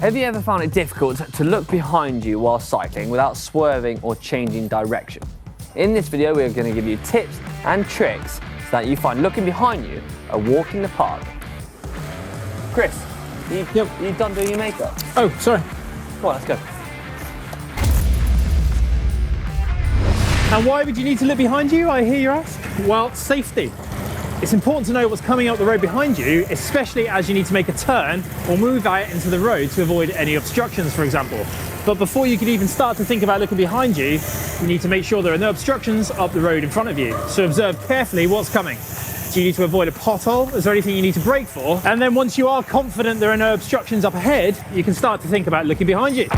Have you ever found it difficult to look behind you while cycling without swerving or changing direction? In this video, we're going to give you tips and tricks so that you find looking behind you a walk in the park. Chris, you done doing your makeup? Oh, sorry. Come on, let's go. And why would you need to look behind you, I hear you ask? Well, safety. It's important to know what's coming up the road behind you, especially as you need to make a turn or move out into the road to avoid any obstructions, for example. But before you can even start to think about looking behind you, you need to make sure there are no obstructions up the road in front of you. So observe carefully what's coming. Do you need to avoid a pothole? Is there anything you need to brake for? And then once you are confident there are no obstructions up ahead, you can start to think about looking behind you.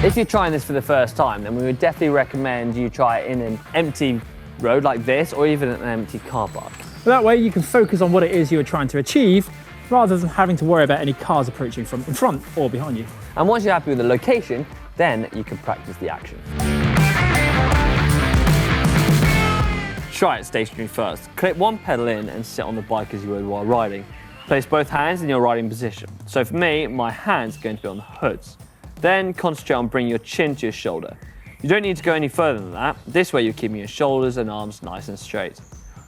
If you're trying this for the first time, then we would definitely recommend you try it in an empty road like this, or even an empty car park. That way you can focus on what it is you are trying to achieve, rather than having to worry about any cars approaching from in front or behind you. And once you're happy with the location, then you can practice the action. Try it stationary first. Clip one pedal in and sit on the bike as you would while riding. Place both hands in your riding position. So for me, my hand's going to be on the hoods. Then concentrate on bringing your chin to your shoulder. You don't need to go any further than that. This way you're keeping your shoulders and arms nice and straight.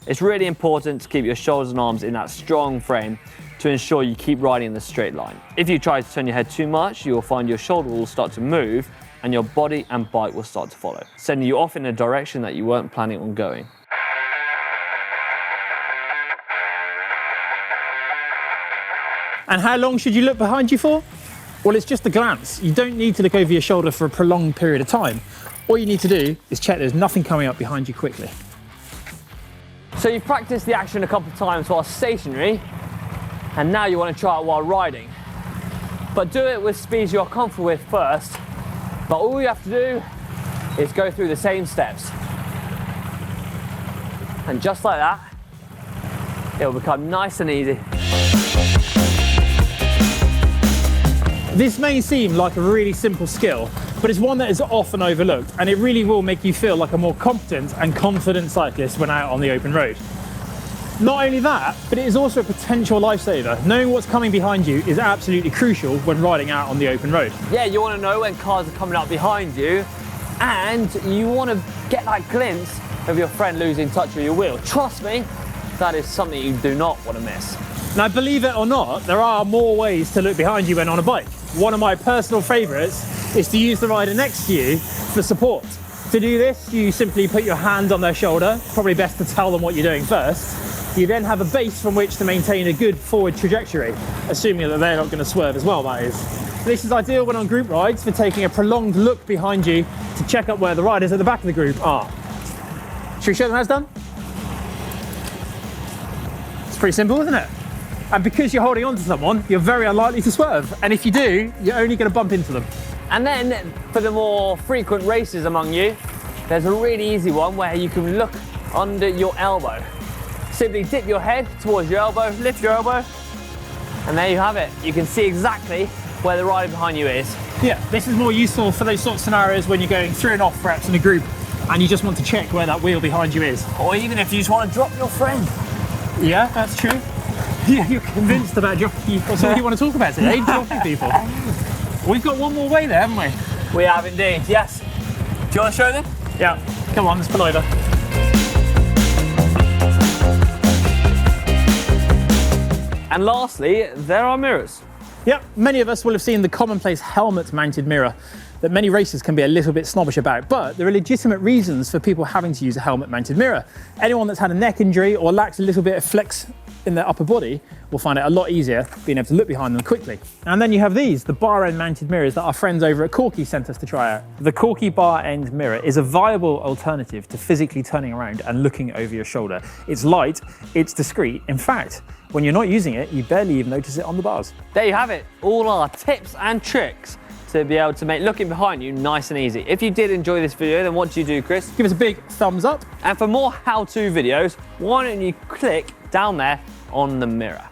It's really important to keep your shoulders and arms in that strong frame to ensure you keep riding in the straight line. If you try to turn your head too much, you will find your shoulder will start to move and your body and bike will start to follow, sending you off in a direction that you weren't planning on going. And how long should you look behind you for? Well, it's just a glance. You don't need to look over your shoulder for a prolonged period of time. All you need to do is check there's nothing coming up behind you quickly. So you've practiced the action a couple of times while stationary, and now you want to try it while riding. But do it with speeds you're comfortable with first. But all you have to do is go through the same steps. And just like that, it will become nice and easy. This may seem like a really simple skill, but it's one that is often overlooked, and it really will make you feel like a more competent and confident cyclist when out on the open road. Not only that, but it is also a potential lifesaver. Knowing what's coming behind you is absolutely crucial when riding out on the open road. Yeah, you want to know when cars are coming up behind you, and you want to get that glimpse of your friend losing touch with your wheel. Trust me, that is something you do not want to miss. Now, believe it or not, there are more ways to look behind you when on a bike. One of my personal favourites is to use the rider next to you for support. To do this, you simply put your hand on their shoulder, probably best to tell them what you're doing first. You then have a base from which to maintain a good forward trajectory, assuming that they're not going to swerve as well, that is. This is ideal when on group rides for taking a prolonged look behind you to check up where the riders at the back of the group are. Should we show them how it's done? It's pretty simple, isn't it? And because you're holding on to someone, you're very unlikely to swerve. And if you do, you're only going to bump into them. And then for the more frequent racers among you, there's a really easy one where you can look under your elbow. Simply dip your head towards your elbow, lift your elbow, and there you have it. You can see exactly where the rider behind you is. Yeah, this is more useful for those sort of scenarios when you're going through and off perhaps in a group and you just want to check where that wheel behind you is. Or even if you just want to drop your friend. Yeah, that's true. Yeah, you're convinced about dropping. That's what you want to talk about today, dropping people. We've got one more way there, haven't we? We have indeed, yes. Do you want to show them? Yeah, come on, let's pull over. And lastly, there are mirrors. Yep, many of us will have seen the commonplace helmet-mounted mirror that many racers can be a little bit snobbish about, but there are legitimate reasons for people having to use a helmet-mounted mirror. Anyone that's had a neck injury or lacks a little bit of flex in their upper body will find it a lot easier being able to look behind them quickly. And then you have these, the bar end mounted mirrors that our friends over at Corky sent us to try out. The Corky bar end mirror is a viable alternative to physically turning around and looking over your shoulder. It's light, it's discreet. In fact, when you're not using it, you barely even notice it on the bars. There you have it, all our tips and tricks to be able to make looking behind you nice and easy. If you did enjoy this video, then what do you do, Chris? Give us a big thumbs up. And for more how-to videos, why don't you click down there on the mirror.